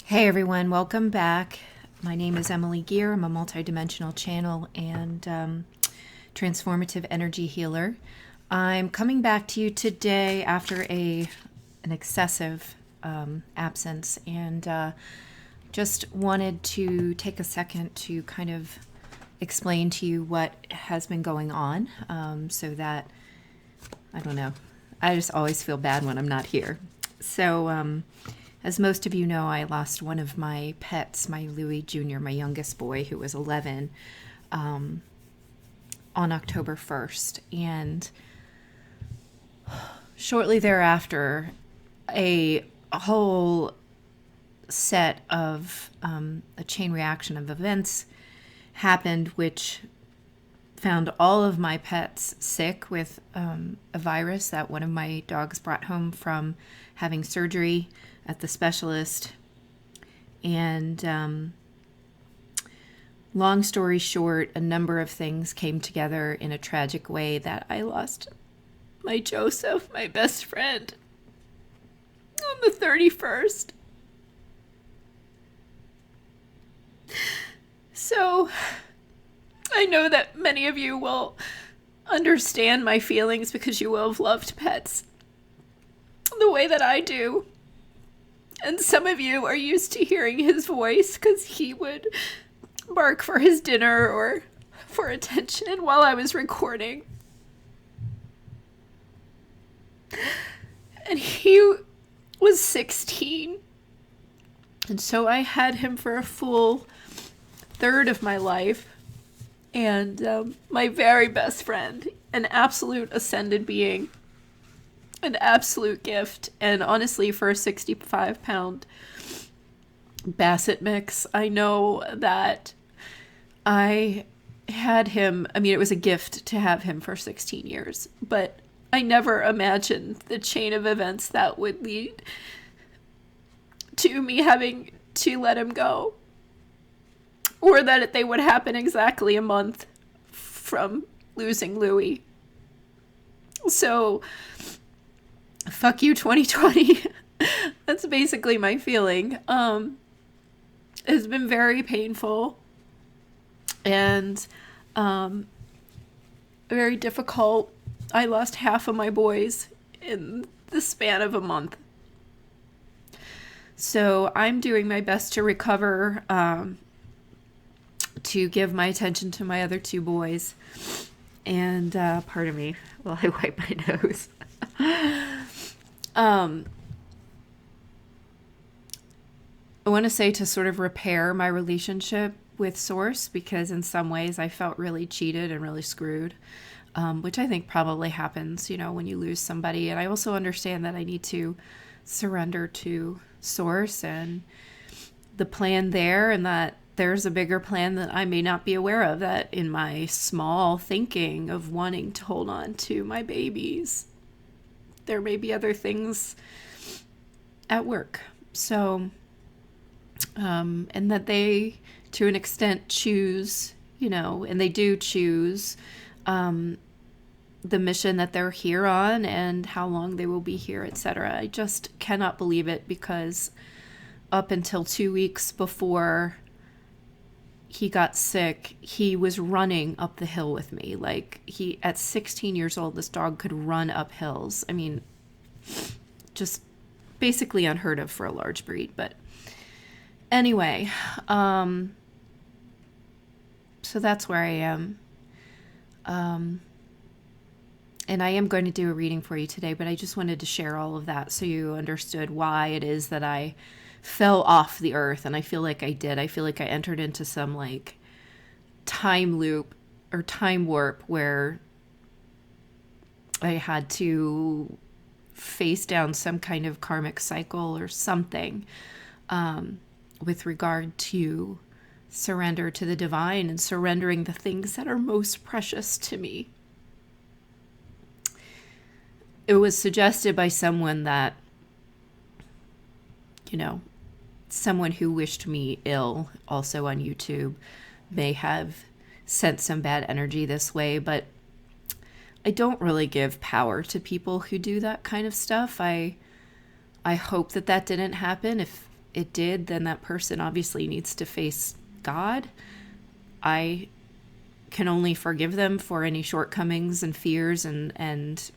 Hey everyone, welcome back. My name is Emily Gear. I'm a multidimensional channel and transformative energy healer. I'm coming back to you today after an excessive absence, and just wanted to take a second to kind of explain to you what has been going on, so that, I don't know, I just always feel bad when I'm not here. So, as most of you know, I lost one of my pets, my Louis Jr., my youngest boy, who was 11, on October 1st. And shortly thereafter, a whole set of a chain reaction of events happened, which found all of my pets sick with a virus that one of my dogs brought home from having surgery at the specialist. And long story short, a number of things came together in a tragic way that I lost my Joseph, my best friend, on the 31st. So I know that many of you will understand my feelings because you will have loved pets the way that I do. And some of you are used to hearing his voice because he would bark for his dinner or for attention while I was recording. And he was 16. And so I had him for a full third of my life. And my very best friend, an absolute ascended being, an absolute gift. And honestly, for a 65-pound basset mix, I know that I had him. I mean, it was a gift to have him for 16 years, but I never imagined the chain of events that would lead to me having to let him go, or that they would happen exactly a month from losing Louis. So, fuck you, 2020. That's basically my feeling. It's been very painful and very difficult. I lost half of my boys in the span of a month. So I'm doing my best to recover, to give my attention to my other two boys. And pardon me while I wipe my nose. I want to say to sort of repair my relationship with Source, because in some ways I felt really cheated and really screwed, which I think probably happens, when you lose somebody. And I also understand that I need to surrender to Source and the plan there, and that there's a bigger plan that I may not be aware of, that in my small thinking of wanting to hold on to my babies, there may be other things at work. So, and that they, to an extent, choose, and they do choose the mission that they're here on and how long they will be here, etc. I just cannot believe it, because up until 2 weeks before he got sick, he was running up the hill with me. Like, at 16 years old, this dog could run up hills. I mean, just basically unheard of for a large breed. But anyway, so that's where I am. And I am going to do a reading for you today, but I just wanted to share all of that so you understood why it is that I fell off the earth. And I feel like I did. I feel like I entered into some time loop or time warp where I had to face down some kind of karmic cycle or something, with regard to surrender to the divine and surrendering the things that are most precious to me. It was suggested by someone that, someone who wished me ill, also on YouTube, may have sent some bad energy this way, but I don't really give power to people who do that kind of stuff. I hope that didn't happen. it did, then that person obviously needs to face God. I can only forgive them for any shortcomings and fears and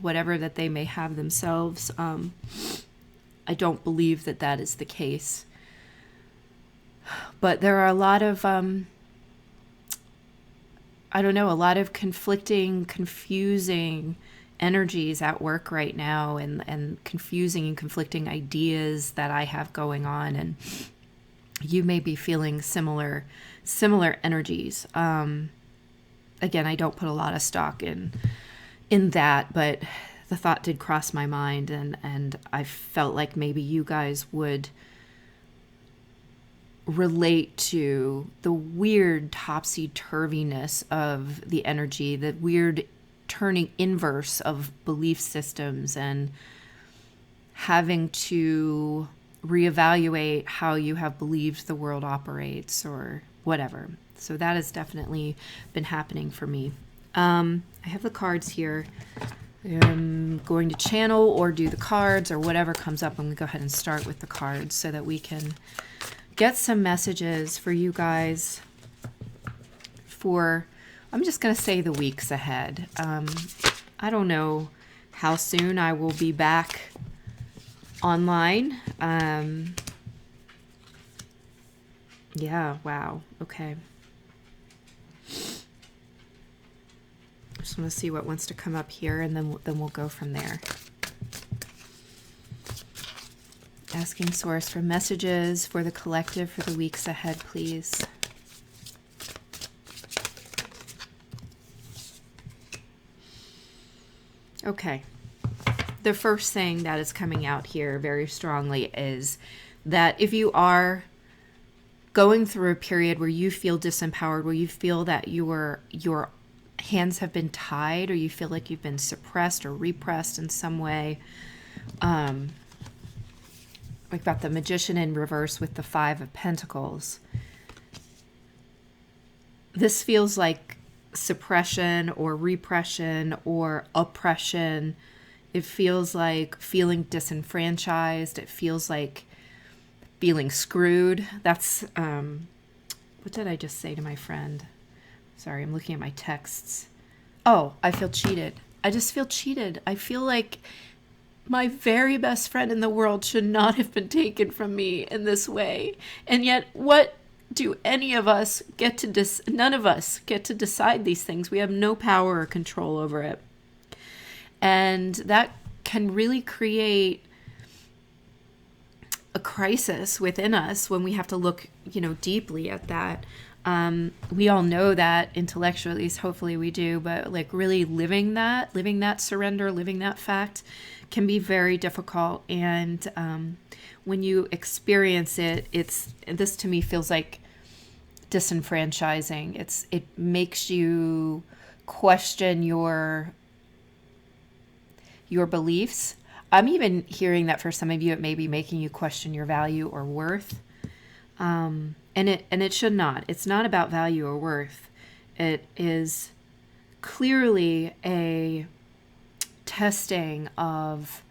whatever that they may have themselves. I don't believe that that is the case. But there are a lot of, I don't know, a lot of conflicting, confusing energies at work right now, and confusing and conflicting ideas that I have going on. And you may be feeling similar energies. Again, I don't put a lot of stock in that, but the thought did cross my mind, and I felt like maybe you guys would relate to the weird topsy-turviness of the energy, the weird turning inverse of belief systems, and having to reevaluate how you have believed the world operates or whatever. So that has definitely been happening for me. I have the cards here. I'm going to channel or do the cards or whatever comes up. I'm going to go ahead and start with the cards so that we can get some messages for you guys for, I'm just going to say, the weeks ahead. I don't know how soon I will be back online. Yeah, wow. Okay. Just want to see what wants to come up here, and then we'll go from there. Asking Source for messages for the collective for the weeks ahead, please. Okay. The first thing that is coming out here very strongly is that if you are going through a period where you feel disempowered, where you feel that your hands have been tied, or you feel like you've been suppressed or repressed in some way, we've got the Magician in reverse with the Five of Pentacles. This feels like suppression or repression or oppression. It feels like feeling disenfranchised. It feels like feeling screwed. That's, what did I just say to my friend? Sorry, I'm looking at my texts. Oh, I feel cheated. I just feel cheated. I feel like my very best friend in the world should not have been taken from me in this way. And yet, what do any of us get to none of us get to decide these things. We have no power or control over it. And that can really create a crisis within us when we have to look, deeply at that. We all know that intellectually, at least hopefully we do, but like really living that surrender, living that fact can be very difficult. And when you experience it, this to me feels like disenfranchising. It makes you question your beliefs. I'm even hearing that for some of you, it may be making you question your value or worth. And it should not. It's not about value or worth. It is clearly a testing of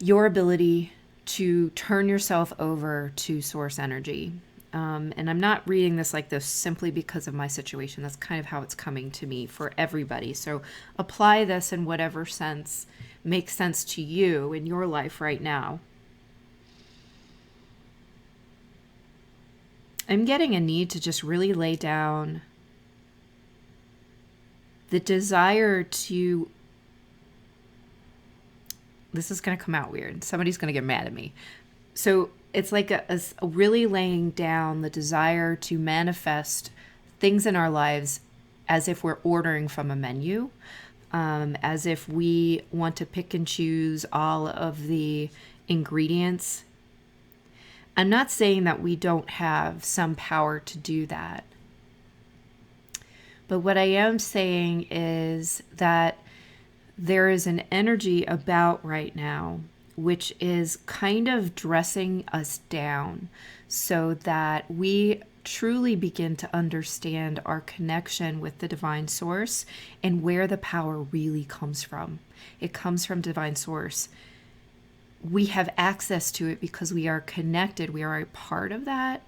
your ability to turn yourself over to source energy. And I'm not reading this like this simply because of my situation. That's kind of how it's coming to me for everybody. So apply this in whatever sense makes sense to you in your life right now. I'm getting a need to just really lay down the desire to, this is going to come out weird. Somebody's going to get mad at me. So it's like a really laying down the desire to manifest things in our lives as if we're ordering from a menu, as if we want to pick and choose all of the ingredients. I'm not saying that we don't have some power to do that. But what I am saying is that there is an energy about right now which is kind of dressing us down so that we truly begin to understand our connection with the divine source and where the power really comes from. It comes from divine source. we have access to it because we are connected. We are a part of that.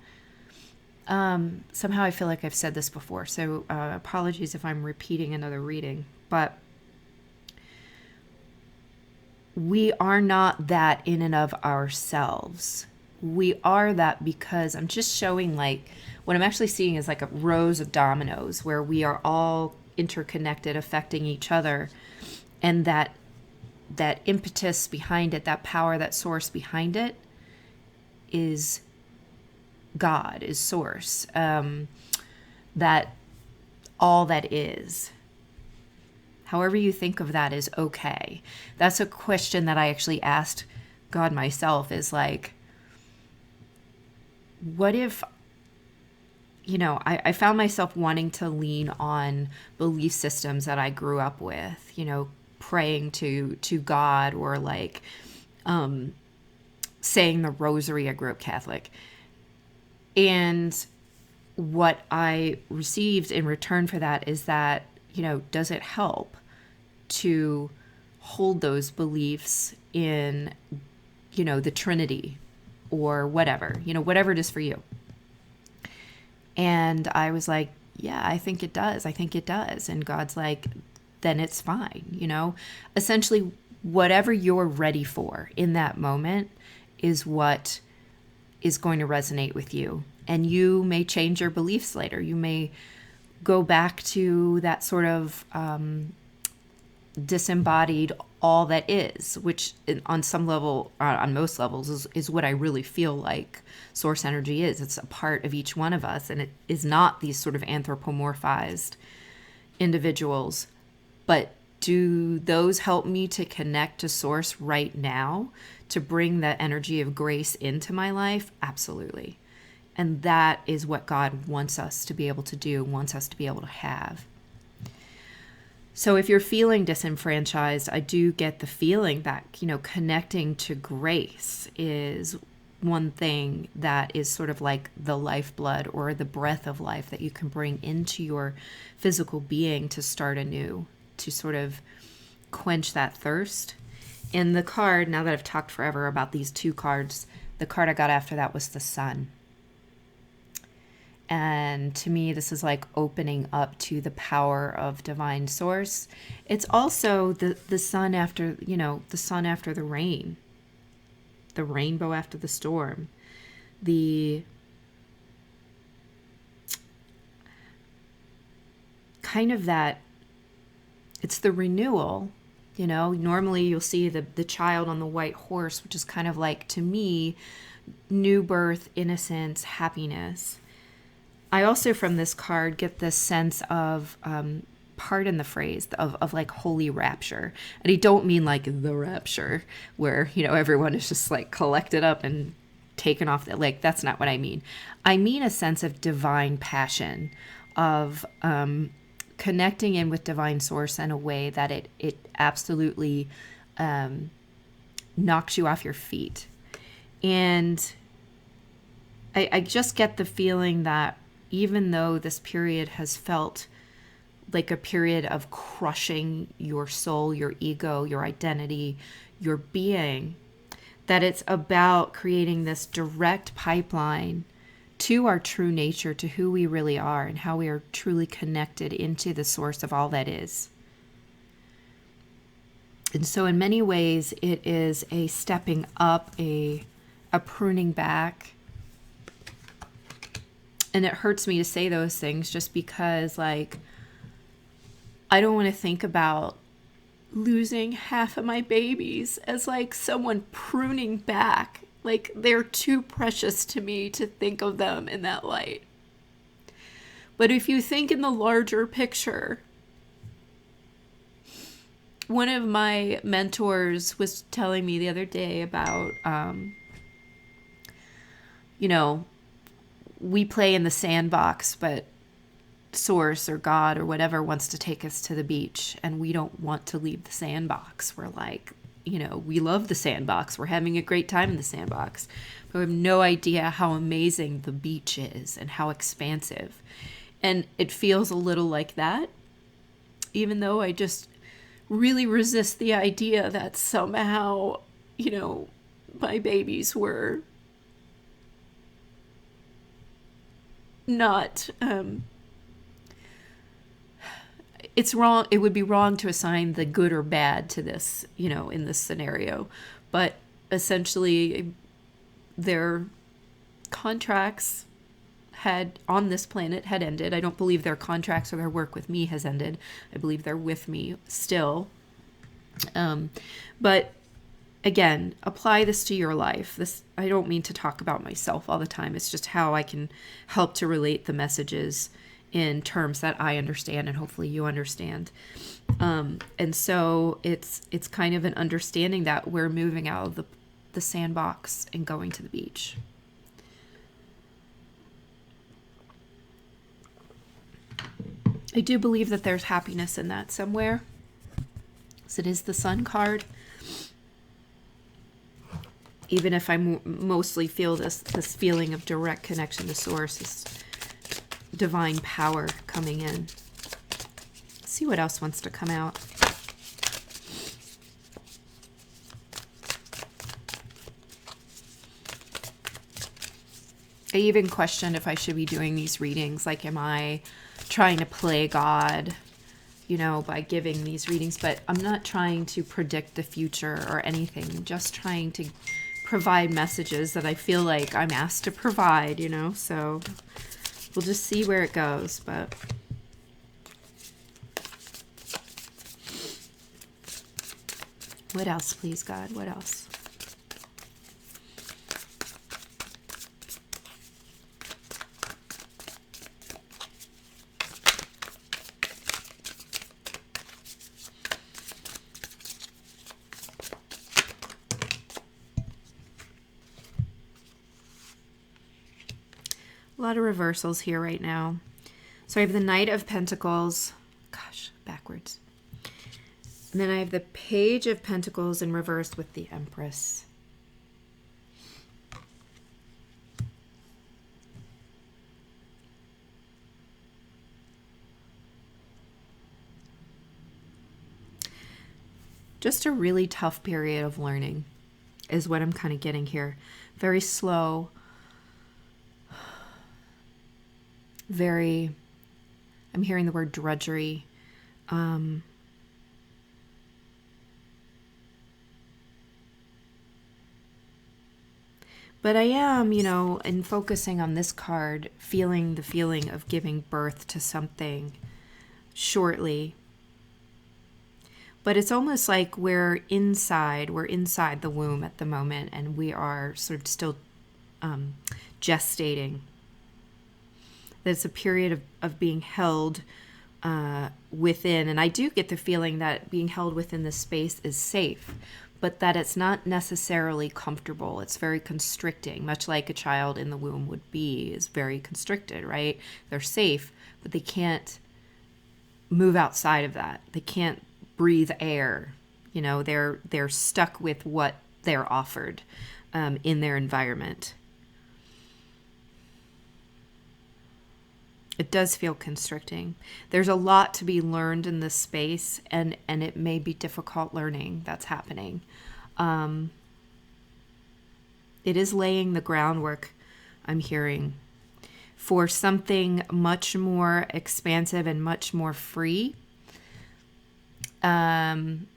Somehow I feel like I've said this before, so apologies if I'm repeating another reading, but we are not that in and of ourselves. We are that because I'm just showing, like, what I'm actually seeing is like a rows of dominoes where we are all interconnected, affecting each other, and that impetus behind it, that power, that source behind it is God, is source, that all that is. However you think of that is okay. That's a question that I actually asked God myself, is like, what if, I found myself wanting to lean on belief systems that I grew up with, praying to God, or like saying the rosary. I grew up Catholic. And what I received in return for that is that, does it help to hold those beliefs in, the Trinity or whatever, whatever it is for you? And I was like, yeah, I think it does. I think it does. And God's like, then it's fine. Essentially, whatever you're ready for in that moment is what is going to resonate with you. And you may change your beliefs later. You may go back to that sort of disembodied all that is, which on some level, on most levels, is what I really feel like source energy is. It's a part of each one of us, and it is not these sort of anthropomorphized individuals. But do those help me to connect to source right now, to bring that energy of grace into my life? Absolutely. And that is what God wants us to be able to do, wants us to be able to have. So if you're feeling disenfranchised, I do get the feeling that, connecting to grace is one thing that is sort of like the lifeblood or the breath of life that you can bring into your physical being to start anew, to sort of quench that thirst. In the card, now that I've talked forever about these two cards, the card I got after that was the Sun. And to me, this is like opening up to the power of divine source. It's also the sun after, the sun after the rain, the rainbow after the storm, the kind of that, it's the renewal. Normally you'll see the child on the white horse, which is kind of like, to me, new birth, innocence, happiness. I also, from this card, get this sense of, pardon the phrase, of like holy rapture. And I don't mean like the rapture where, everyone is just like collected up and taken off. Like, that's not what I mean. I mean a sense of divine passion, of connecting in with divine source in a way that it absolutely knocks you off your feet. And I just get the feeling that even though this period has felt like a period of crushing your soul, your ego, your identity, your being, that it's about creating this direct pipeline to our true nature, to who we really are and how we are truly connected into the source of all that is. And so in many ways, it is a stepping up, a pruning back. And it hurts me to say those things just because, like, I don't want to think about losing half of my babies as, like, someone pruning back. Like, they're too precious to me to think of them in that light. But if you think in the larger picture, one of my mentors was telling me the other day about, we play in the sandbox, but source or God or whatever wants to take us to the beach, and we don't want to leave the sandbox. We're like, we love the sandbox. We're having a great time in the sandbox, but we have no idea how amazing the beach is and how expansive. And it feels a little like that, even though I just really resist the idea that somehow, my babies were not, it's wrong. It would be wrong to assign the good or bad to this, in this scenario. But essentially, their contracts on this planet had ended. I don't believe their contracts or their work with me has ended. I believe they're with me still. But again, apply this to your life. I don't mean to talk about myself all the time. It's just how I can help to relate the messages in terms that I understand and hopefully you understand. And so it's kind of an understanding that we're moving out of the sandbox and going to the beach. I do believe that there's happiness in that somewhere. So it is the Sun card. Even if I mostly feel this feeling of direct connection to Source, this divine power coming in. Let's see what else wants to come out. I even questioned if I should be doing these readings. Like, am I trying to play God, by giving these readings? But I'm not trying to predict the future or anything. I'm just trying to provide messages that I feel like I'm asked to provide, so we'll just see where it goes. But what else, please, God? What else? A lot of reversals here right now. So I have the Knight of Pentacles. Gosh, backwards. And then I have the Page of Pentacles in reverse with the Empress. Just a really tough period of learning is what I'm kind of getting here. Very slow. I'm hearing the word drudgery. But I am, in focusing on this card, feeling the feeling of giving birth to something shortly. But it's almost like we're inside the womb at the moment, and we are sort of still gestating. It's a period of being held within. And I do get the feeling that being held within this space is safe, but that it's not necessarily comfortable. It's very constricting, much like a child in the womb would be, is very constricted, right? They're safe, but they can't move outside of that. They can't breathe air. They're stuck with what they're offered in their environment. It does feel constricting. There's a lot to be learned in this space, and it may be difficult learning that's happening. It is laying the groundwork, I'm hearing, for something much more expansive and much more free. But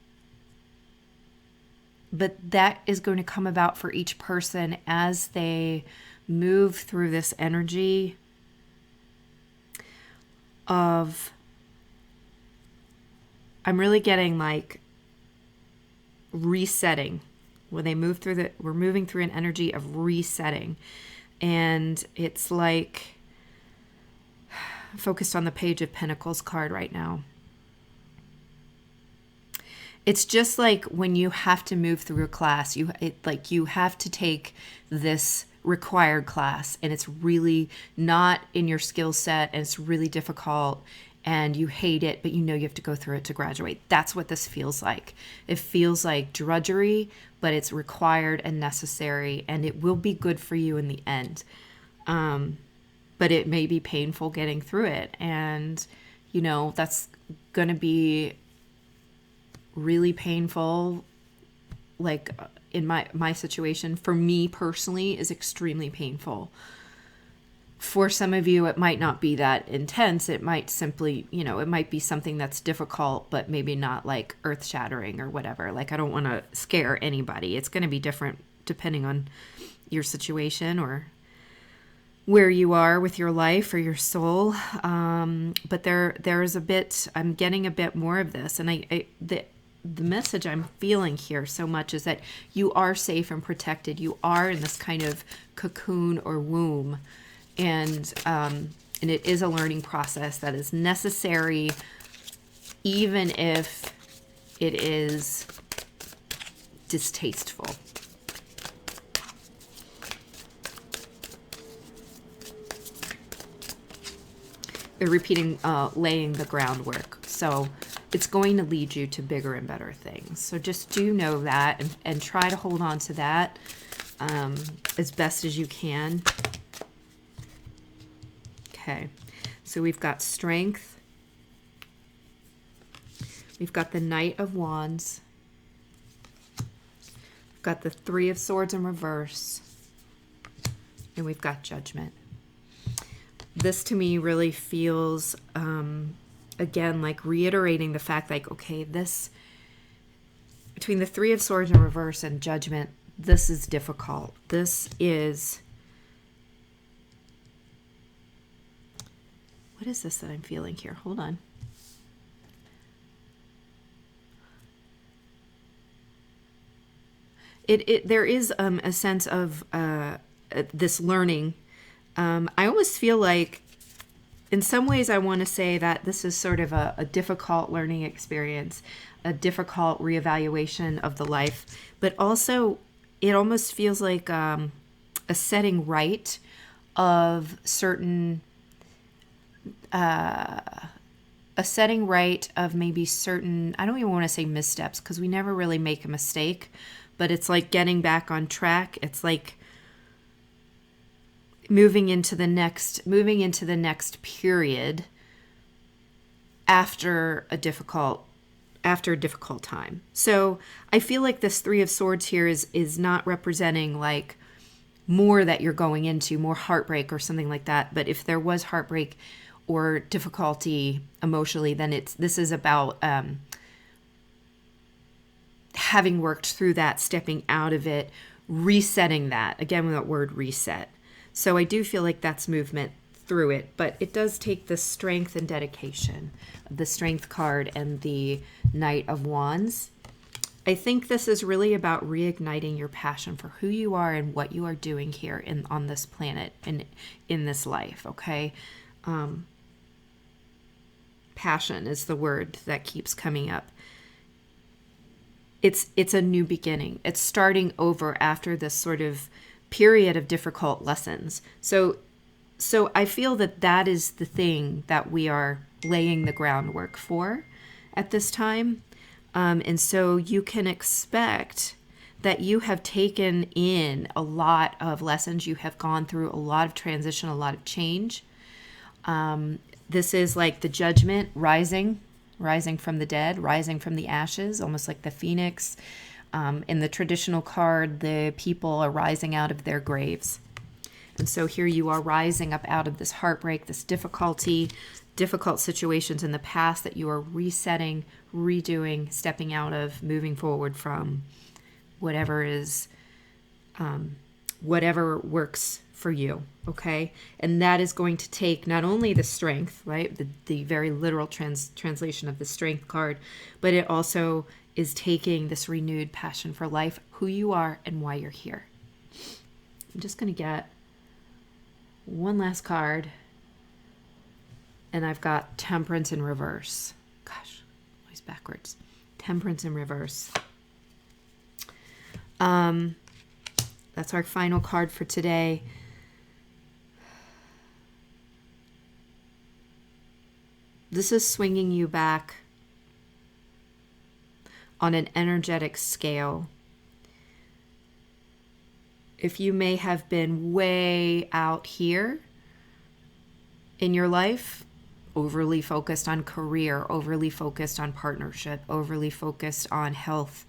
that is going to come about for each person as they move through this energy of, I'm really getting like resetting. When they move through we're moving through an energy of resetting. And it's like focused on the Page of Pentacles card right now. It's just like when you have to move through a class, you have to take this required class, and it's really not in your skill set, and it's really difficult, and you hate it, but you have to go through it to graduate. That's what this feels like. It feels like drudgery, but it's required and necessary, and it will be good for you in the end. But it may be painful getting through it, and that's going to be really painful, like in my situation, for me personally, is extremely painful. For some of you, it might not be that intense. It might simply, it might be something that's difficult, but maybe not like earth shattering or whatever. Like, I don't want to scare anybody. It's going to be different depending on your situation or where you are with your life or your soul. But there's a bit, I'm getting a bit more of this. And the message I'm feeling here so much is that you are safe and protected. You are in this kind of cocoon or womb. And it is a learning process that is necessary, even if it is distasteful. They're repeating, laying the groundwork. So it's going to lead you to bigger and better things. So just do know that and try to hold on to that as best as you can. Okay, so we've got Strength. We've got the Knight of Wands. We've got the Three of Swords in reverse. And we've got Judgment. This to me really feels, again, like reiterating the fact, like, okay, this, between the Three of Swords in reverse and Judgment, this is difficult. This is... What is this that I'm feeling here? Hold on. There is a sense of this learning. I almost feel like, in some ways, I want to say that this is sort of a difficult learning experience, a difficult reevaluation of the life, but also it almost feels like a setting right of certain... a setting right of maybe certain, I don't even want to say missteps, because we never really make a mistake, but it's like getting back on track. It's like moving into the next period after a difficult time. So I feel like this Three of Swords here is not representing like more that you're going into, more heartbreak or something like that. But if there was heartbreak or difficulty emotionally, then this is about having worked through that, stepping out of it, resetting that. Again, with that word reset. So I do feel like that's movement through it, but it does take the strength and dedication of the Strength card and the Knight of Wands. I think this is really about reigniting your passion for who you are and what you are doing here on this planet and in this life, okay? Passion is the word that keeps coming up. It's a new beginning. It's starting over after this sort of period of difficult lessons. So I feel that is the thing that we are laying the groundwork for at this time. And so you can expect that you have taken in a lot of lessons. You have gone through a lot of transition, a lot of change. This is like the Judgment, rising from the dead, rising from the ashes, almost like the phoenix. In the traditional card, the people are rising out of their graves. And so here you are rising up out of this heartbreak, this difficult situations in the past that you are resetting, redoing, stepping out of, moving forward from, whatever works for you, okay? And that is going to take not only the strength, right, the very literal translation of the Strength card, but it also is taking this renewed passion for life, who you are and why you're here. I'm just going to get one last card, and I've got Temperance in reverse. Gosh, always backwards. Temperance in reverse. That's our final card for today. This is swinging you back on an energetic scale. If you may have been way out here in your life, overly focused on career, overly focused on partnership, overly focused on health,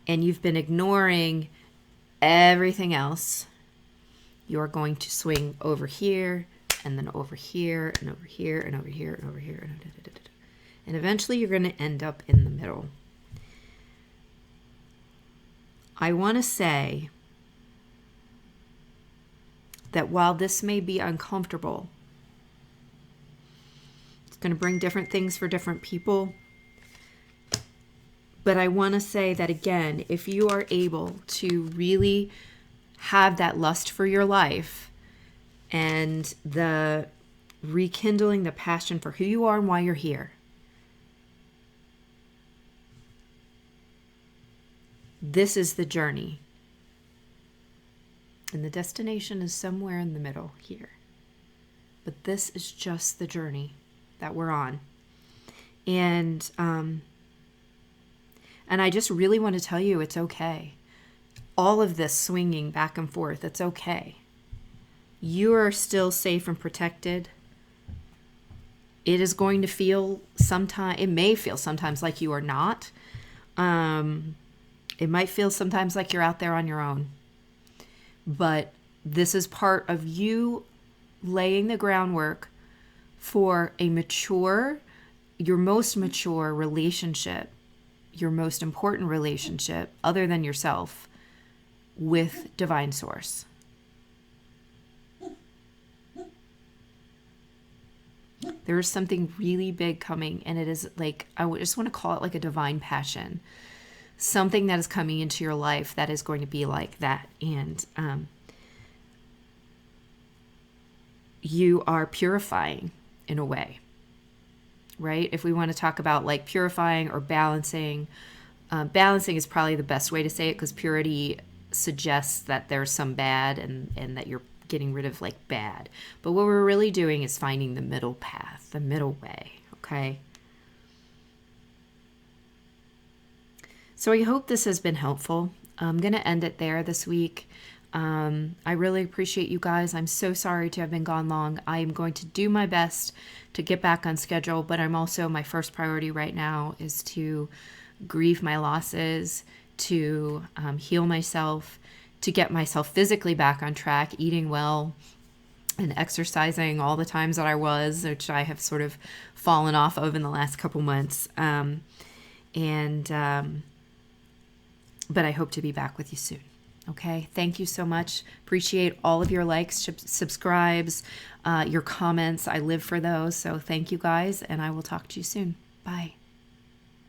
and you've been ignoring everything else, you're going to swing over here, and then over here, and over here, and over here, and over here, and eventually you're going to end up in the middle. I want to say that while this may be uncomfortable, it's going to bring different things for different people. But I want to say that again, if you are able to really have that lust for your life and the rekindling the passion for who you are and why you're here, this is the journey. And the destination is somewhere in the middle here. But this is just the journey that we're on. And I just really want to tell you it's okay. All of this swinging back and forth, it's okay. You are still safe and protected. It is going to feel it may feel sometimes like you are not. It might feel sometimes like you're out there on your own. But this is part of you laying the groundwork for your most mature relationship, your most important relationship, other than yourself, with Divine Source. There is something really big coming, and it is like, I just want to call it like a divine passion. Something that is coming into your life that is going to be like that. And you are purifying in a way, right? If we want to talk about like purifying or balancing, balancing is probably the best way to say it, because purity suggests that there's some bad and that you're getting rid of like bad. But what we're really doing is finding the middle path, the middle way, okay? So I hope this has been helpful. I'm going to end it there this week. I really appreciate you guys. I'm so sorry to have been gone long. I am going to do my best to get back on schedule, but my first priority right now is to grieve my losses, to heal myself, to get myself physically back on track, eating well and exercising all the times that I was, which I have sort of fallen off of in the last couple months. But I hope to be back with you soon. Okay. Thank you so much. Appreciate all of your likes, subscribes, your comments. I live for those. So thank you guys, and I will talk to you soon. Bye.